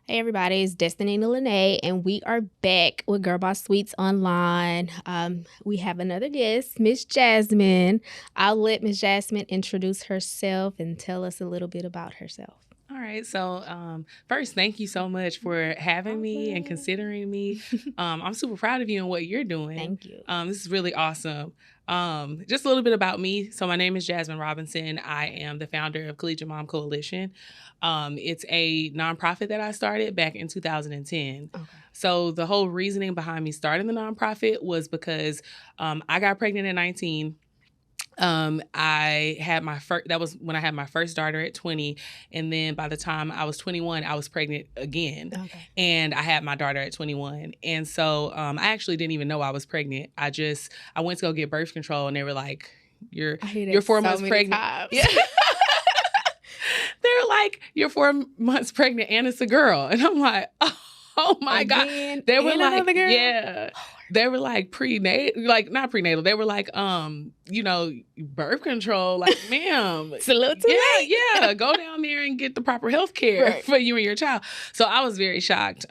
Hey everybody, it's Destiny Lene, and we are back with GirlBoss Suites online. We have another guest, Miss Jasmine. I'll let Miss Jasmine introduce herself and tell us a little bit about herself. All right. So, first, thank you so much for having me and considering me. I'm super proud of you and what you're doing. Thank you. This is really awesome. Just a little bit about me. So, my name is Jasmine Robinson. I am the founder of Collegiate Mom Coalition. It's a nonprofit that I started back in 2010. Okay. So, the whole reasoning behind me starting the nonprofit was because I got pregnant at 19. I had my first, that was when I had my first daughter at 20. And then by the time I was 21, I was pregnant again. Okay. And I had my daughter at 21. And so, I actually didn't even know I was pregnant. I went to go get birth control and they were like, you're 4 months pregnant. Yeah. They were like, you're 4 months pregnant and it's a girl. And I'm like, oh my God. They were like, yeah. They were like prenatal, like not prenatal. They were like, birth control. Like, ma'am, It's a little too late. Yeah. Go down there and get the proper health care for you and your child. So I was very shocked.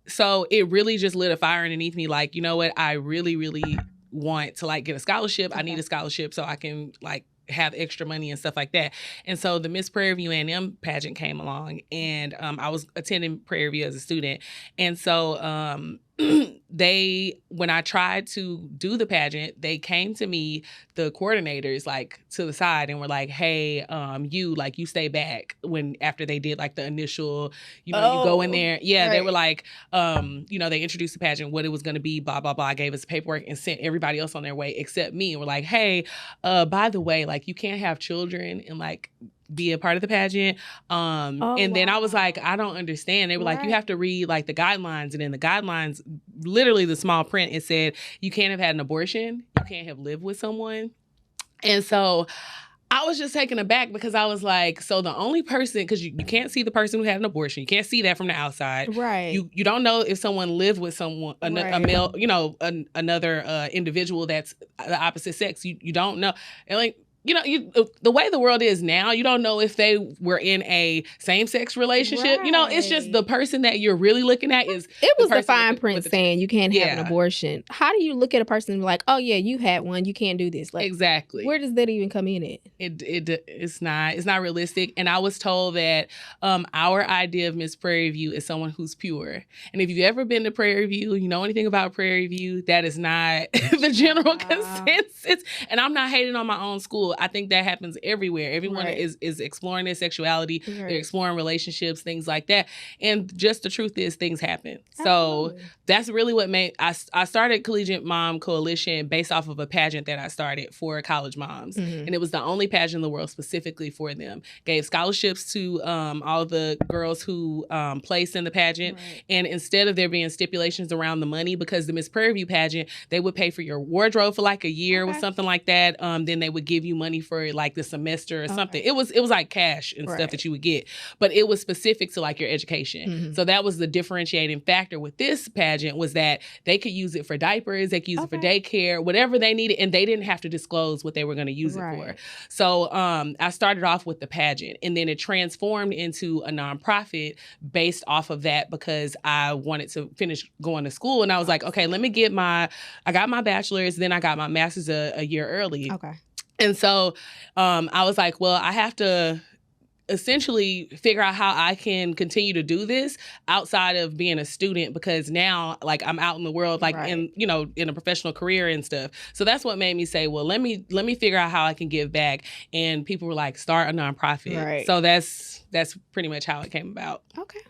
So it really just lit a fire underneath me. Like, you know what? I really, really want to like get a scholarship. I need a scholarship so I can like have extra money and stuff like that. And so the Miss Prairie View A&M pageant came along, and I was attending Prairie View as a student. And so when I tried to do the pageant, they came to me, the coordinators, like to the side and were like, hey, you stay back after they did like the initial, you go in there. Yeah. Right. They were like, they introduced the pageant, what it was going to be, blah, blah, blah. Gave us paperwork and sent everybody else on their way except me. And we're like, hey, by the way, like you can't have children and like be a part of the pageant. Then I was like, I don't understand. They were like, you have to read like the guidelines. And in the guidelines, literally the small print, it said, you can't have had an abortion. You can't have lived with someone. And so I was just taken aback because I was like, so the only person, because you can't see the person who had an abortion. You can't see that from the outside. Right. You don't know if someone lived with someone, a male, another individual that's the opposite sex. You don't know. And like, the way the world is now, you don't know if they were in a same-sex relationship. Right. It's just the person that you're really looking at is. It was the fine print saying you can't have an abortion. How do you look at a person and be like, oh yeah, you had one, you can't do this? Like, exactly. Where does that even come in at? It's not realistic. And I was told that our idea of Miss Prairie View is someone who's pure. And if you've ever been to Prairie View, you know anything about Prairie View, that is not the general consensus. And I'm not hating on my own school. I think that happens everywhere. Everyone is exploring their sexuality. They're exploring relationships, things like that. And just the truth is things happen. Absolutely. So that's really what made I started Collegiate Mom Coalition based off of a pageant that I started for college moms. Mm-hmm. And it was the only pageant in the world specifically for them. Gave scholarships to all the girls who placed in the pageant. Right. And instead of there being stipulations around the money, because the Miss Prairie View pageant, they would pay for your wardrobe for like a year or something like that. Then they would give you money for like the semester or something. It was like cash and stuff that you would get, but it was specific to like your education. Mm-hmm. So that was the differentiating factor with this pageant, was that they could use it for diapers, they could use it for daycare, whatever they needed, and they didn't have to disclose what they were going to use it for. So I started off with the pageant, and then it transformed into a nonprofit based off of that, because I wanted to finish going to school, and I was like, okay, let me get I got my bachelor's, then I got my master's a year early. Okay. And so I was like, well, I have to essentially figure out how I can continue to do this outside of being a student, because now like I'm out in the world, like in a professional career and stuff. So that's what made me say, well, let me figure out how I can give back. And people were like, start a nonprofit. Right. So that's pretty much how it came about. Okay.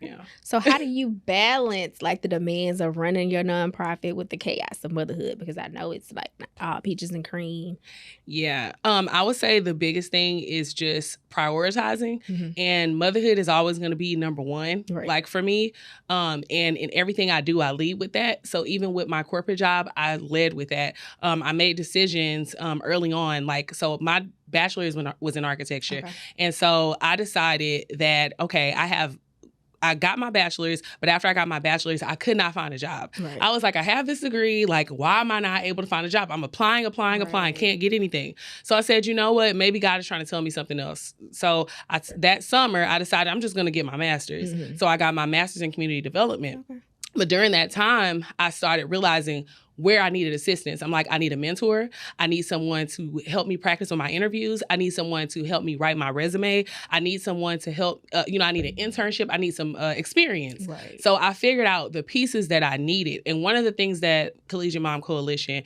Yeah. So how do you balance like the demands of running your nonprofit with the chaos of motherhood? Because I know it's like peaches and cream. Yeah. I would say the biggest thing is just prioritizing. Mm-hmm. And motherhood is always going to be number one, like for me. And in everything I do, I lead with that. So even with my corporate job, I led with that. I made decisions early on. Like, so my bachelor's was in architecture. Okay. And so I decided that, okay, I have got my bachelor's, but after I got my bachelor's, I could not find a job. Right. I was like, I have this degree. Like, why am I not able to find a job? I'm applying, can't get anything. So I said, you know what? Maybe God is trying to tell me something else. So that summer, I decided I'm just going to get my master's. So I got my master's in community development. Okay. But during that time, I started realizing where I needed assistance. I'm like, I need a mentor. I need someone to help me practice on my interviews. I need someone to help me write my resume. I need someone to help, I need an internship. I need some experience. Right. So I figured out the pieces that I needed. And one of the things that Collegiate Mom Coalition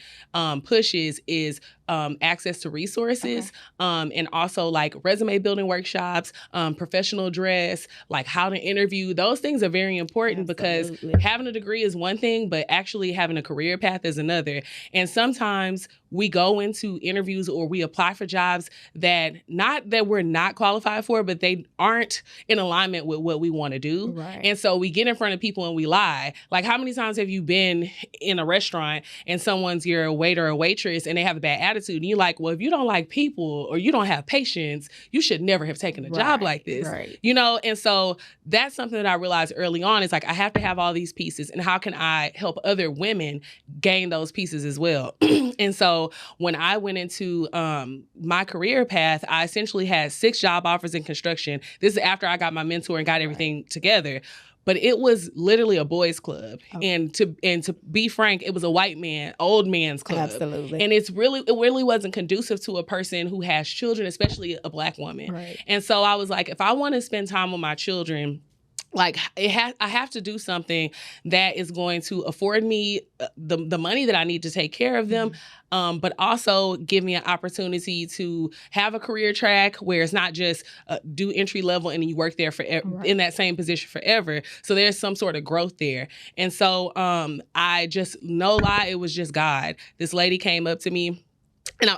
pushes is access to resources, and also like resume building workshops, professional dress, like how to interview. Those things are very important. Absolutely. Because having a degree is one thing, but actually having a career path is another. And sometimes we go into interviews or we apply for jobs that we're not qualified for, but they aren't in alignment with what we want to do. Right. And so we get in front of people and we lie. Like, how many times have you been in a restaurant and someone's your waiter or waitress and they have a bad attitude? And you're like, well, if you don't like people or you don't have patience, you should never have taken a job like this. Right. And so that's something that I realized early on is like, I have to have all these pieces, and how can I help other women gain those pieces as well? And so when I went into my career path, I essentially had 6 job offers in construction. This is after I got my mentor and got everything together. But it was literally a boys' club. Okay. And to be frank, it was a old man's club. Absolutely. And it really wasn't conducive to a person who has children, especially a Black woman. Right. And so I was like, if I want to spend time with my children, like I have to do something that is going to afford me the money that I need to take care of them, but also give me an opportunity to have a career track where it's not just do entry level and you work there in that same position forever. So there's some sort of growth there. And so I just, no lie, it was just God. This lady came up to me. And I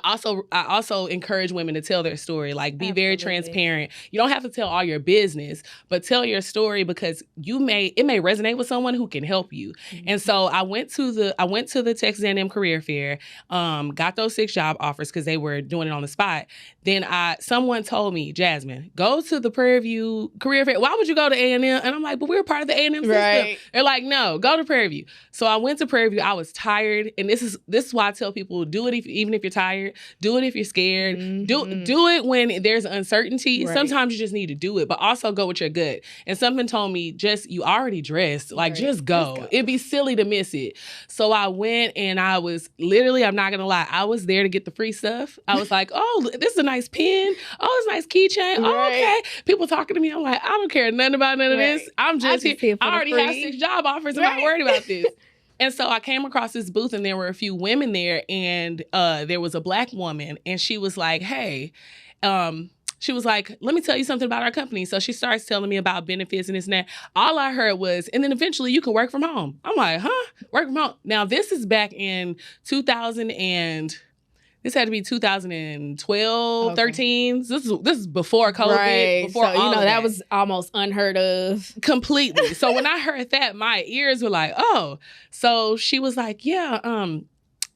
also encourage women to tell their story, like be very transparent. You don't have to tell all your business, but tell your story because it may resonate with someone who can help you. Mm-hmm. And so I went to the Texas A&M Career Fair, got those 6 job offers because they were doing it on the spot. Then someone told me, Jasmine, go to the Prairie View Career Fair. Why would you go to A&M? And I'm like, but we're part of the A&M system. Right. They're like, no, go to Prairie View. So I went to Prairie View. I was tired, and this is why I tell people, do it even if you're tired. Do it if you're scared. Mm-hmm. Do it when there's uncertainty. Right. Sometimes you just need to do it, but also go with your gut. And something told me, you already dressed. Like, just go. It'd be silly to miss it. So I went, and I was literally, I'm not going to lie, I was there to get the free stuff. I was like, oh, this is a nice pen. Oh, it's a nice keychain. Right. Oh, okay. People talking to me. I'm like, I don't care nothing about none of this. I'm just here. I already have 6 job offers. I'm not worried about this. And so I came across this booth, and there were a few women there, and there was a Black woman, and she was like, hey, she was like, let me tell you something about our company. So she starts telling me about benefits and this and that. All I heard was, and then eventually you can work from home. I'm like, huh? Work from home. Now, this is back in 2000 and... This had to be 2012, 13. This is before COVID, right. Before all of that. That was almost unheard of. Completely. So when I heard that, my ears were like, oh. So she was like, yeah,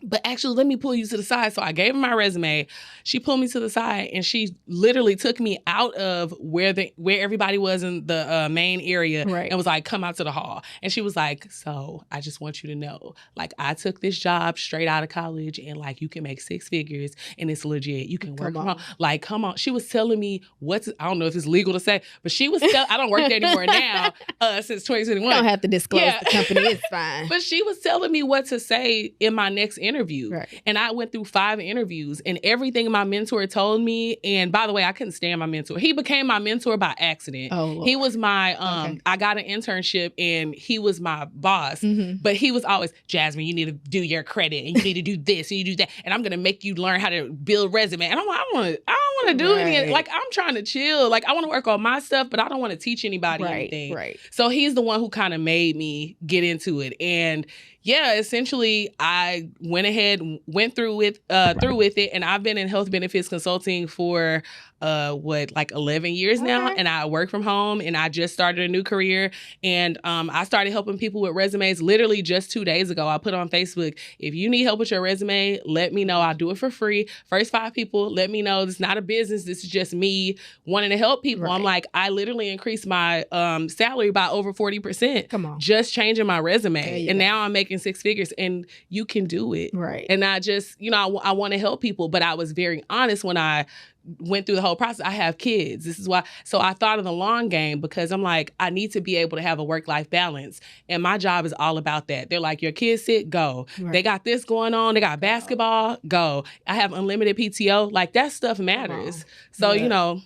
but actually, let me pull you to the side. So I gave her my resume. She pulled me to the side, and she literally took me out of where everybody was in the main area, right. And was like, come out to the hall. And she was like, so I just want you to know, like, I took this job straight out of college, and like, you can make 6 figures, and it's legit. You can work from home. Like, come on. She was telling me I don't know if it's legal to say, but she was I don't work there anymore now since 2021. You don't have to disclose the company. It's fine. But she was telling me what to say in my next interview. Right. And I went through 5 interviews, and everything my mentor told me, and by the way, I couldn't stand my mentor. He became my mentor by accident. Oh, Lord. He was my, I got an internship, and he was my boss, but he was always, Jasmine, you need to do your credit, and you need to do this, and you do that, and I'm going to make you learn how to build resume. And I'm like, I don't want to do anything. Like, I'm trying to chill. Like, I want to work on my stuff, but I don't want to teach anybody anything. Right. So he's the one who kind of made me get into it. And yeah, essentially, I went through with it, and I've been in health benefits consulting for 11 years now, and I work from home, and I just started a new career, and I started helping people with resumes literally just 2 days ago. I put on Facebook, if you need help with your resume, let me know. I'll do it for free. First 5 people, let me know. It's not business. This is just me wanting to help people. Right. I'm like, I literally increased my salary by over 40%. Come on. Just changing my resume. And now I'm making 6 figures, and you can do it. Right. And I just, I want to help people, but I was very honest when I went through the whole process. I have kids. This is why. So I thought of the long game, because I'm like, I need to be able to have a work-life balance. And my job is all about that. They're like, your kids sick, go. Right. They got this going on. They got basketball, go. I have unlimited PTO. Like, that stuff matters. So,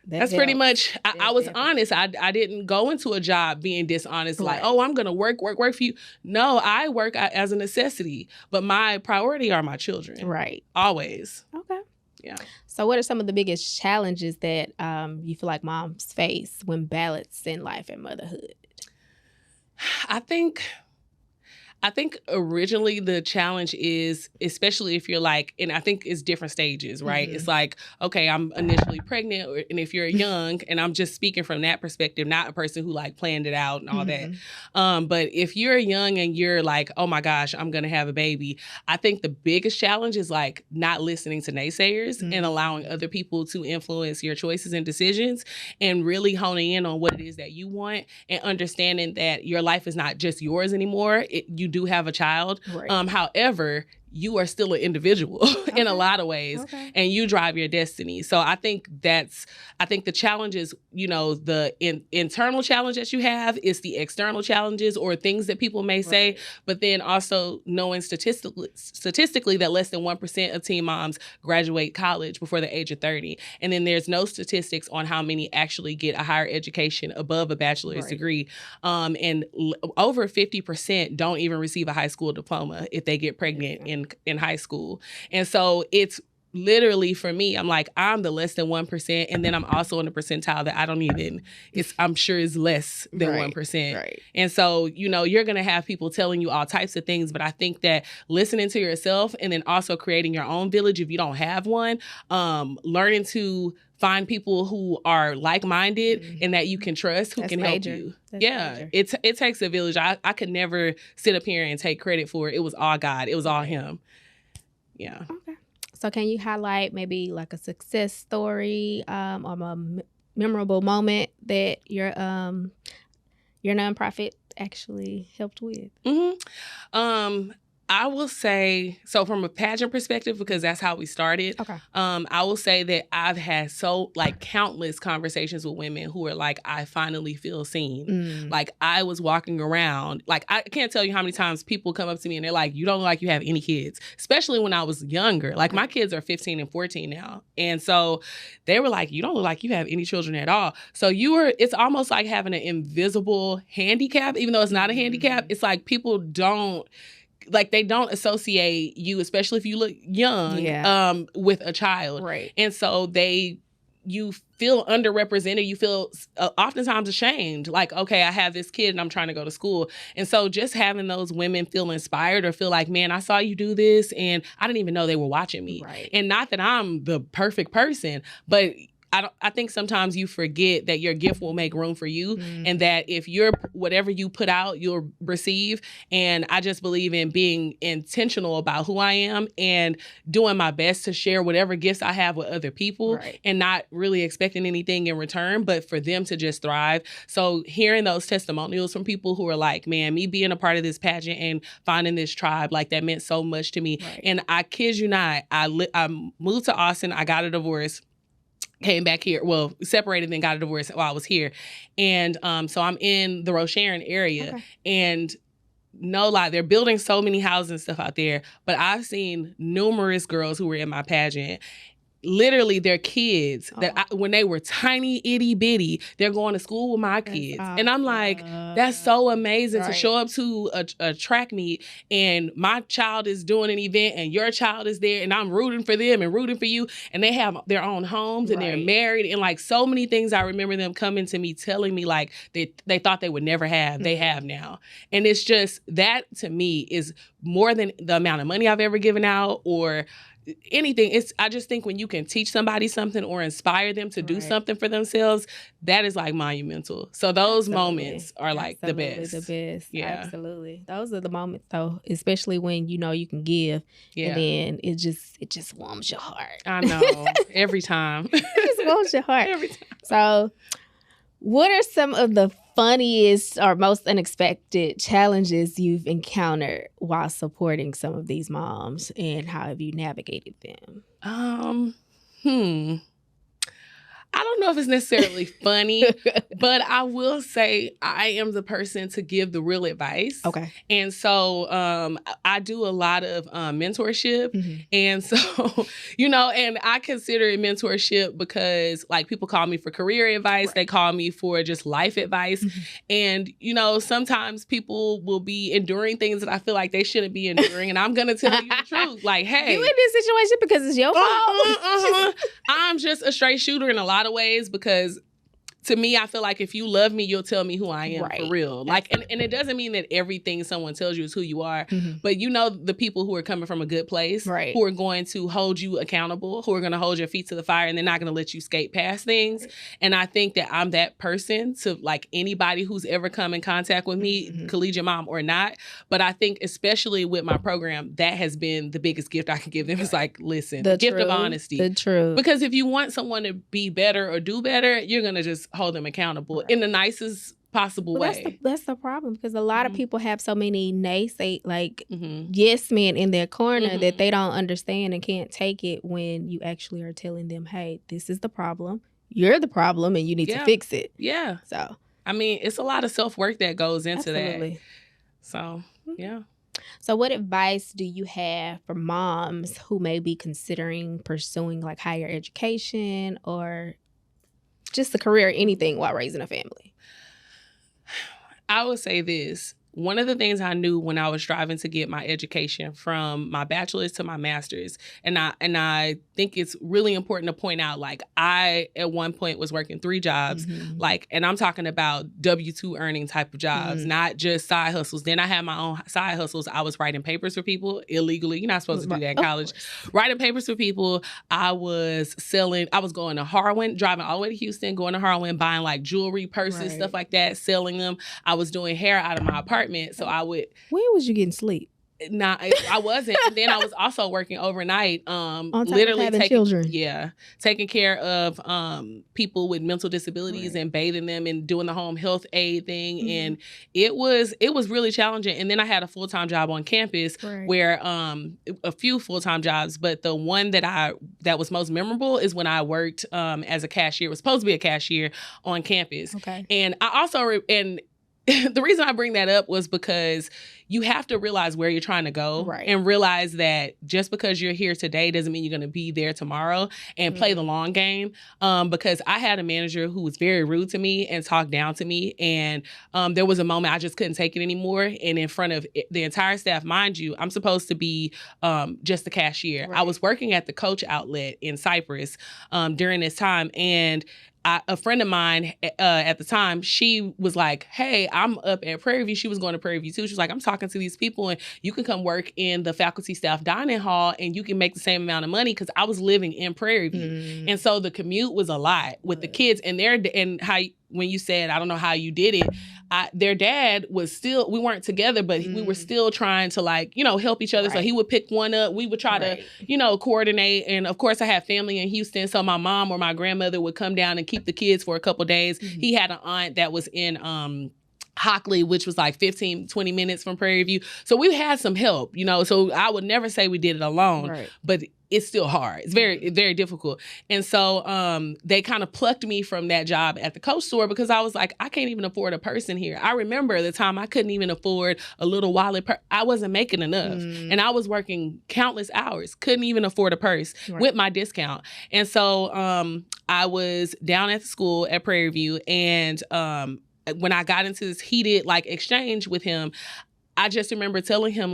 that's pretty much, I was honest. I didn't go into a job being dishonest, like, oh, I'm going to work for you. No, I work as a necessity, but my priority are my children. Right. Always. Okay. Yeah. So what are some of the biggest challenges that you feel like moms face when balancing life and motherhood? I think originally the challenge is, especially if you're like, and I think it's different stages, right? It's like, okay, I'm initially pregnant, and if you're young, and I'm just speaking from that perspective, not a person who like planned it out and all that. But if you're young and you're like, oh my gosh, I'm going to have a baby, I think the biggest challenge is like not listening to naysayers and allowing other people to influence your choices and decisions, and really honing in on what it is that you want, and understanding that your life is not just yours anymore. You do have a child. Right. However, you are still an individual in a lot of ways, and you drive your destiny. So I think the challenge is, the internal challenge that you have is the external challenges or things that people may say, but then also knowing statistically that less than 1% of teen moms graduate college before the age of 30. And then there's no statistics on how many actually get a higher education above a bachelor's degree. And over 50% don't even receive a high school diploma if they get pregnant in high school. And so it's literally, for me, I'm like, I'm the less than 1%. And then I'm also in the percentile that I don't even, I'm sure is less than 1%. Right. And so, you're going to have people telling you all types of things, but I think that listening to yourself, and then also creating your own village if you don't have one, learning to find people who are like-minded and that you can trust, who can help you. It takes a village. I could never sit up here and take credit for it. It was all God. It was all him. Yeah. Okay. So can you highlight maybe like a success story or a memorable moment that your nonprofit actually helped with? I will say, so from a pageant perspective, because that's how we started, I will say that I've had countless conversations with women who are like, I finally feel seen. Like, I was walking around, like, I can't tell you how many times people come up to me and they're like, you don't look like you have any kids, especially when I was younger. Like, my kids are 15 and 14 now. And so they were like, you don't look like you have any children at all. So it's almost like having an invisible handicap, even though it's not a handicap. It's like people don't associate you, especially if you look young, with a child. Right. And so you feel underrepresented. You feel oftentimes ashamed. Like, okay, I have this kid and I'm trying to go to school. And so just having those women feel inspired or feel like, man, I saw you do this and I didn't even know they were watching me. Right. And not that I'm the perfect person, but I think sometimes you forget that your gift will make room for you, and that if whatever you put out, you'll receive. And I just believe in being intentional about who I am and doing my best to share whatever gifts I have with other people, and not really expecting anything in return, but for them to just thrive. So hearing those testimonials from people who are like, man, me being a part of this pageant and finding this tribe, like, that meant so much to me. Right. And I kid you not, I moved to Austin. I got a divorce. Came back here, separated, then got a divorce while I was here. And so I'm in the Rocheron area. And no lie, they're building so many houses and stuff out there. But I've seen numerous girls who were in my pageant, literally their kids, when they were tiny, itty bitty, they're going to school with my kids. And I'm like, that's so amazing to show up to a track meet and my child is doing an event and your child is there and I'm rooting for them and rooting for you. And they have their own homes and they're married. And like so many things, I remember them coming to me, telling me like they thought they would never have, they have now. And it's just, that to me is more than the amount of money I've ever given out or anything. I just think when you can teach somebody something or inspire them to do Right. something for themselves, that is like monumental. So those moments are like the best. The best. Yeah. Absolutely. Those are the moments though, especially when you know you can give. Yeah. And then it just warms your heart. I know. Every time. It just warms your heart. Every time. So what are some of the funniest or most unexpected challenges you've encountered while supporting some of these moms, and how have you navigated them? I don't know if it's necessarily funny, but I will say I am the person to give the real advice. Okay. And so I do a lot of mentorship. Mm-hmm. And so, you know, and I consider it mentorship because like people call me for career advice. Right. They call me for just life advice. Mm-hmm. And, you know, sometimes people will be enduring things that I feel like they shouldn't be enduring. And I'm going to tell you the truth. Like, hey. You in this situation because it's your fault. I'm just a straight shooter in a lot of ways, because to me, I feel like if you love me, you'll tell me who I am. Right. For real. Like, and it doesn't mean that everything someone tells you is who you are, mm-hmm. but you know the people who are coming from a good place, right. who are going to hold you accountable, who are going to hold your feet to the fire, and they're not going to let you skate past things. Right. And I think that I'm that person to like anybody who's ever come in contact with me, mm-hmm. collegiate mom or not. But I think especially with my program, that has been the biggest gift I can give them. Right. Is like, listen, the gift of honesty. The truth. Because if you want someone to be better or do better, you're going to just hold them accountable, right. in the nicest possible way. That's the problem, because a lot mm-hmm. of people have so many mm-hmm. yes men in their corner, mm-hmm. that they don't understand and can't take it when you actually are telling them, hey, this is the problem. You're the problem and you need to fix it. Yeah. So, I mean, it's a lot of self-work that goes into absolutely. That. So, yeah. So what advice do you have for moms who may be considering pursuing like higher education or just a career, anything while raising a family? I would say this. One of the things I knew when I was striving to get my education from my bachelor's to my master's, and I think it's really important to point out, like I at one point was working 3 jobs, mm-hmm. like, and I'm talking about W-2 earning type of jobs, mm-hmm. not just side hustles. Then I had my own side hustles. I was writing papers for people illegally. You're not supposed to do that in college. Writing papers for people. I was going to Harwin, driving all the way to Houston, going to Harwin, buying like jewelry, purses, right. stuff like that, selling them. I was doing hair out of my apartment. So I would. When was you getting sleep? Nah, I wasn't. And then I was also working overnight. On top literally of having children. Yeah, taking care of people with mental disabilities, right. and bathing them and doing the home health aid thing. Mm-hmm. And it was really challenging. And then I had a full-time job on campus, right. where a few full-time jobs, but the one that was most memorable is when I worked as a cashier. It was supposed to be a cashier on campus. Okay. And I also the reason I bring that up was because you have to realize where you're trying to go, right. and realize that just because you're here today doesn't mean you're going to be there tomorrow, and mm-hmm. play the long game. Because I had a manager who was very rude to me and talked down to me. And there was a moment I just couldn't take it anymore. And in front of the entire staff, mind you, I'm supposed to be just the cashier. Right. I was working at the Coach outlet in Cypress during this time. And a friend of mine at the time, she was like, hey, I'm up at Prairie View. She was going to Prairie View too. She was like, I'm talking to these people and you can come work in the faculty staff dining hall and you can make the same amount of money, because I was living in Prairie View. Mm. And so the commute was a lot with the kids, and when you said, I don't know how you did it, their dad was still, we weren't together, but we were still trying to help each other. Right. So he would pick one up. We would try right. to, coordinate. And of course I have family in Houston. So my mom or my grandmother would come down and keep the kids for a couple days. Mm-hmm. He had an aunt that was in, Hockley, which was like 15, 20 minutes from Prairie View. So we had some help, so I would never say we did it alone, right. but it's still hard. It's very, very difficult. And so they kind of plucked me from that job at the Coach store because I was like, I can't even afford a person here. I remember the time I couldn't even afford a little wallet. I wasn't making enough. And I was working countless hours, couldn't even afford a purse right. with my discount. And so I was down at the school at Prairie View, and when I got into this heated exchange with him, I just remember telling him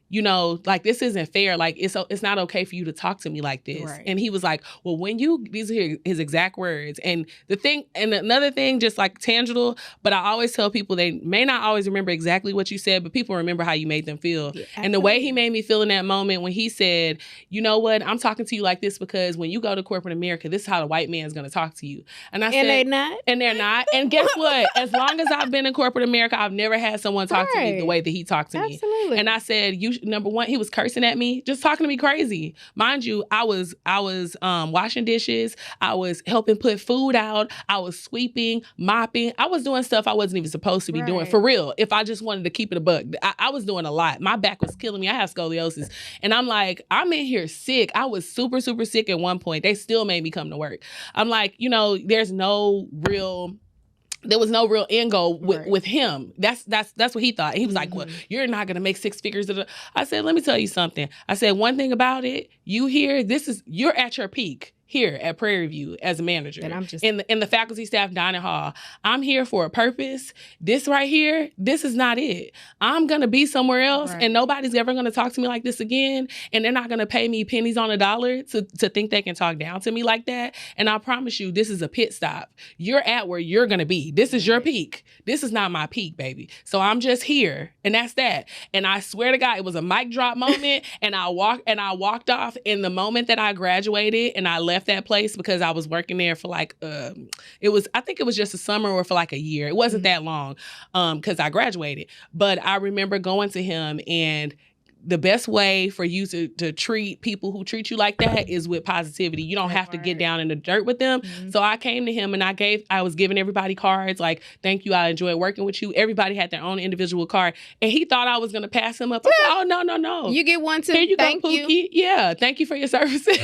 you know, like, this isn't fair. Like, it's not okay for you to talk to me like this. Right. And he was like, well, these are his exact words. And another thing, just like tangible, but I always tell people they may not always remember exactly what you said, but people remember how you made them feel. Yeah, and the way he made me feel in that moment when he said, you know what, I'm talking to you like this because when you go to corporate America, this is how the white man's going to talk to you. And I said, they're not. And they're not. And guess what? As long as I've been in corporate America, I've never had someone talk to me the way that he talked to me. Absolutely. And I said, number one, he was cursing at me, just talking to me crazy. Mind you, I was washing dishes. I was helping put food out. I was sweeping, mopping. I was doing stuff I wasn't even supposed to be doing, for real. If I just wanted to keep it a buck, I was doing a lot. My back was killing me. I have scoliosis. And I'm like, I'm in here sick. I was super, super sick at one point. They still made me come to work. I'm like, you know, there was no real end goal with him. That's what he thought. And he was like, well, you're not going to make six figures. I said, let me tell you something. I said, one thing about it, you're at your peak here at Prairie View as a manager. And I'm just in the faculty staff dining hall. I'm here for a purpose. This right here, this is not it. I'm going to be somewhere else and nobody's ever going to talk to me like this again. And they're not going to pay me pennies on a dollar to think they can talk down to me like that. And I promise you, this is a pit stop. You're at where you're going to be. This is your peak. This is not my peak, baby. So I'm just here. And that's that. And I swear to God, it was a mic drop moment. and I walked off in the moment that I graduated and I left that place because I was working there for like, I think it was just a summer or for like a year. It wasn't that long because I graduated. But I remember going to him, and the best way for you to treat people who treat you like that is with positivity. You don't have to get down in the dirt with them. So I came to him and I was giving everybody cards like, thank you, I enjoyed working with you. Everybody had their own individual card. And he thought I was going to pass him up. I said, oh, no. You get one too. Here you thank go, Pookie. You. Yeah, thank you for your services.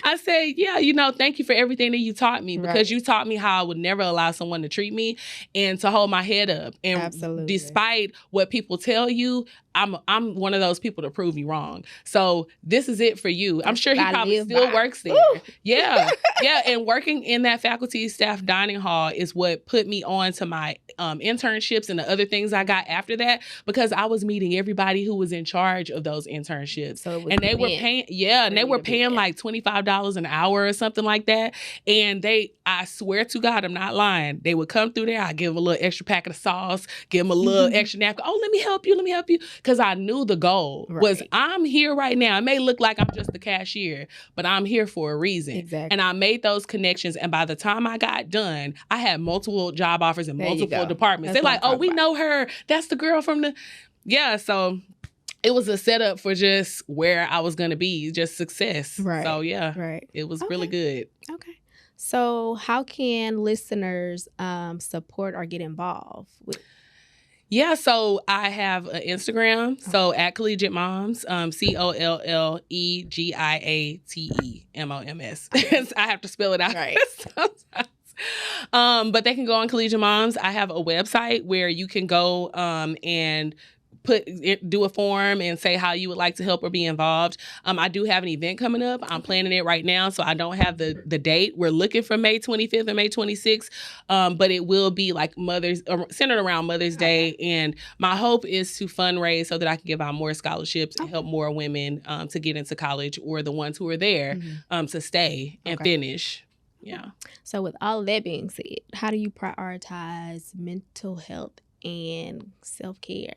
I said, yeah, thank you for everything that you taught me, because you taught me how I would never allow someone to treat me and to hold my head up. And despite what people tell you, I'm one of those people to prove me wrong. So this is it for you. I'm sure he probably still works there. Ooh. Yeah. And working in that faculty staff dining hall is what put me on to my internships and the other things I got after that, because I was meeting everybody who was in charge of those internships. And they were paying like $25 an hour or something like that. And I swear to God, I'm not lying. They would come through there. I'd give them a little extra packet of sauce, give them a little extra napkin. Oh, let me help you. Because I knew the goal was, I'm here right now. It may look like I'm just the cashier, but I'm here for a reason. Exactly. And I made those connections. And by the time I got done, I had multiple job offers in multiple departments. They're like, oh, we know her. That's the girl from the... Yeah, so it was a setup for just where I was going to be, just success. Right. So, yeah, it was really good. Okay. So how can listeners support or get involved with... Yeah, so I have an Instagram, so at Collegiate Moms, COLLEGIATEMOMS. I have to spell it out sometimes. But they can go on Collegiate Moms. I have a website where you can go and do a form and say how you would like to help or be involved. I do have an event coming up. I'm planning it right now, so I don't have the date. We're looking for May 25th and May 26th, but it will be like centered around Mother's Day. And my hope is to fundraise so that I can give out more scholarships and help more women to get into college, or the ones who are there to stay and finish. Yeah. So with all that being said, how do you prioritize mental health and self-care?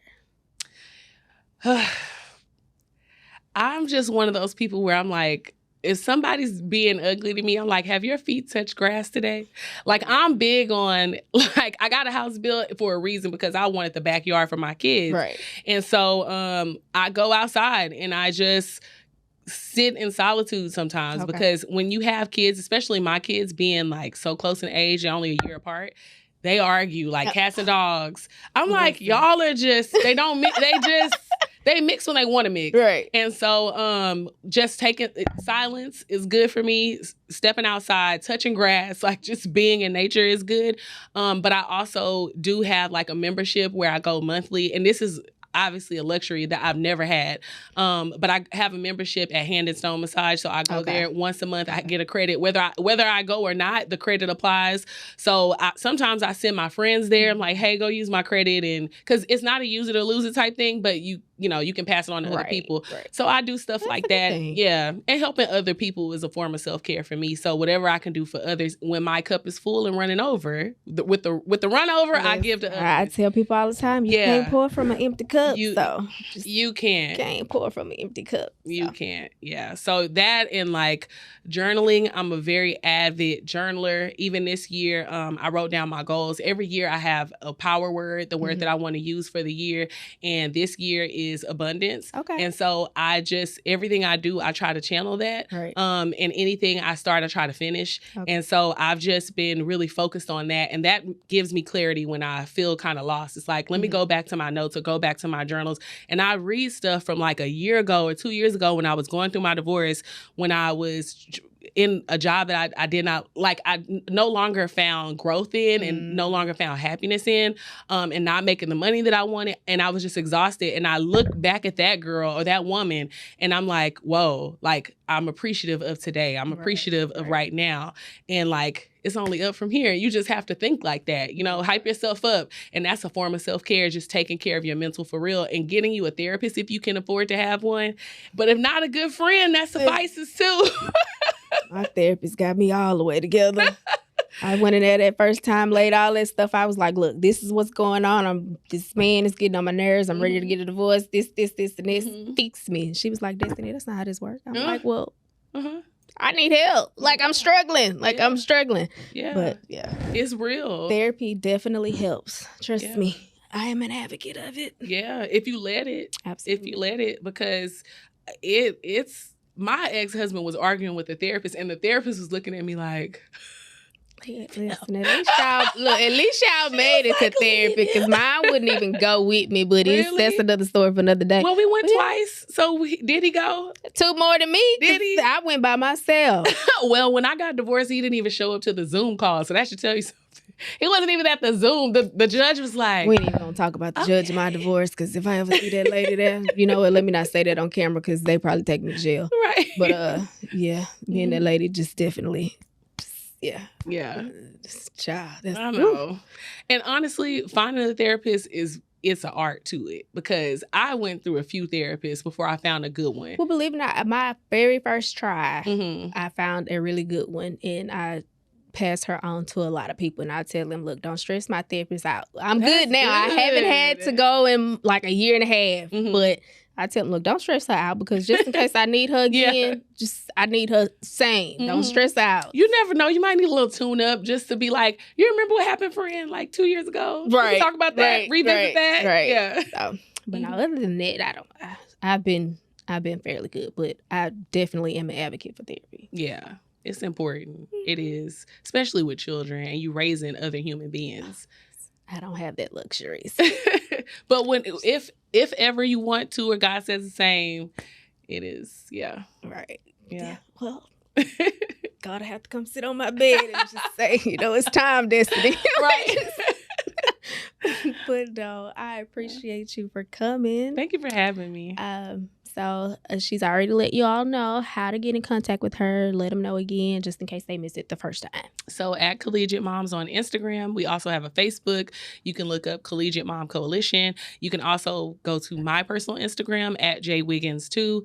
I'm just one of those people where I'm like, if somebody's being ugly to me, I'm like, have your feet touched grass today? Like, I'm big on, like, I got a house built for a reason, because I wanted the backyard for my kids. Right. And so I go outside and I just sit in solitude sometimes, because when you have kids, especially my kids being like so close in age, they're only a year apart, they argue like cats and dogs. I'm like, y'all are just, they mix when they want to mix. Right. And so just taking silence is good for me. Stepping outside, touching grass, like just being in nature is good. But I also do have like a membership where I go monthly. And this is obviously a luxury that I've never had. But I have a membership at Hand and Stone Massage. So I go there once a month. I get a credit. Whether I go or not, the credit applies. So sometimes I send my friends there. I'm like, hey, go use my credit. And because it's not a use it or lose it type thing, but you you can pass it on to other people. Right. So I do stuff That's like a good that. thing. Yeah. And helping other people is a form of self-care for me. So whatever I can do for others, when my cup is full and running over, with the run over, I give to I others. tell people all the time, you can't pour from an empty cup. You can't. Can't pour from an empty cup. You can't. Yeah. So that and like journaling, I'm a very avid journaler. Even this year, I wrote down my goals. Every year I have a power word, the word that I want to use for the year. And this year is abundance. Okay. And so everything I do, I try to channel that. Right. And anything I start, I try to finish. Okay. And so I've just been really focused on that. And that gives me clarity when I feel kind of lost. It's like, let me go back to my notes or go back to my journals. And I read stuff from like a year ago or 2 years ago when I was going through my divorce, when I was in a job that I did not like, I no longer found growth in and no longer found happiness in, and not making the money that I wanted. And I was just exhausted. And I look back at that girl or that woman and I'm like, whoa, like I'm appreciative of today. I'm appreciative of right now. And like, it's only up from here. You just have to think like that, hype yourself up. And that's a form of self-care, just taking care of your mental for real and getting you a therapist if you can afford to have one. But if not, a good friend, that suffices too. My therapist got me all the way together. I went in there that first time, laid all that stuff. I was like, look, this is what's going on. This man is getting on my nerves. I'm ready to get a divorce. This, and this. Fix me. And she was like, Destiny, that's not how this works. I'm like, well, I need help. Like, I'm struggling. I'm struggling. Yeah. But, yeah. It's real. Therapy definitely helps. Trust me. I am an advocate of it. Yeah. If you let it. Absolutely. If you let it. Because it's... My ex-husband was arguing with the therapist, and the therapist was looking at me like... Listen, at least y'all made it to therapy, because mine wouldn't even go with me, but that's another story for another day. Well, we went twice, so did he go? 2 more than me. Did he? I went by myself. Well, when I got divorced, he didn't even show up to the Zoom call, so that should tell you something. He wasn't even at the Zoom. The judge was like... We ain't even going to talk about the judge of my divorce, because if I ever see that lady there, you know what, let me not say that on camera, because they probably take me to jail. Right. But, yeah, me and that lady just definitely... Yeah. Child. I know. And honestly, finding a therapist it's an art to it, because I went through a few therapists before I found a good one. Well, believe it or not, my very first try, I found a really good one, and I pass her on to a lot of people, and I tell them, look, don't stress my therapist out. I'm good now. I haven't had to go in like a year and a half, but I tell them, look, don't stress her out, because just in case I need her again, I need her sane. Don't stress out. You never know. You might need a little tune up just to be like, you remember what happened, friend, like 2 years ago? Right. Talk about that. Revisit that. Right. Yeah. So, but now, other than that, I've been fairly good, but I definitely am an advocate for therapy. Yeah. It's important. It is, especially with children and you raising other human beings. I don't have that luxury. So. But if ever you want to, or God says the same, it is, right. Yeah. Well, God, I have to come sit on my bed and just say, it's time, Destiny. Right. But no, I appreciate you for coming. Thank you for having me. So she's already let you all know how to get in contact with her. Let them know again, just in case they missed it the first time. So at Collegiate Moms on Instagram. We also have a Facebook. You can look up Collegiate Mom Coalition. You can also go to my personal Instagram at jwiggins2.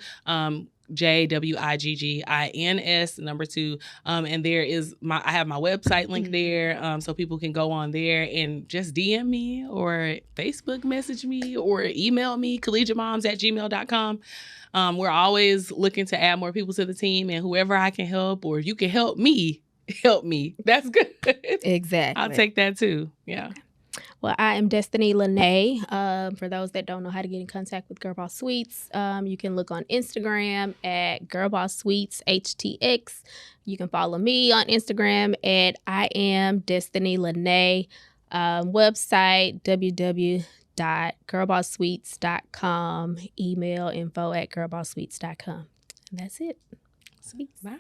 JWIGGINS 2. And there is I have my website link there. So people can go on there and just DM me or Facebook message me or email me, collegiatemoms@gmail.com. We're always looking to add more people to the team, and whoever I can help, or if you can help me. That's good. Exactly. I'll take that too. Yeah. Well, I am Destiny Lene. For those that don't know how to get in contact with GirlBoss Suites, you can look on Instagram at GirlBoss Suites HTX. You can follow me on Instagram at I am Destiny Lene. Website www.girlbosssuites.com. Email info@girlbosssuites.com. And that's it. Bye.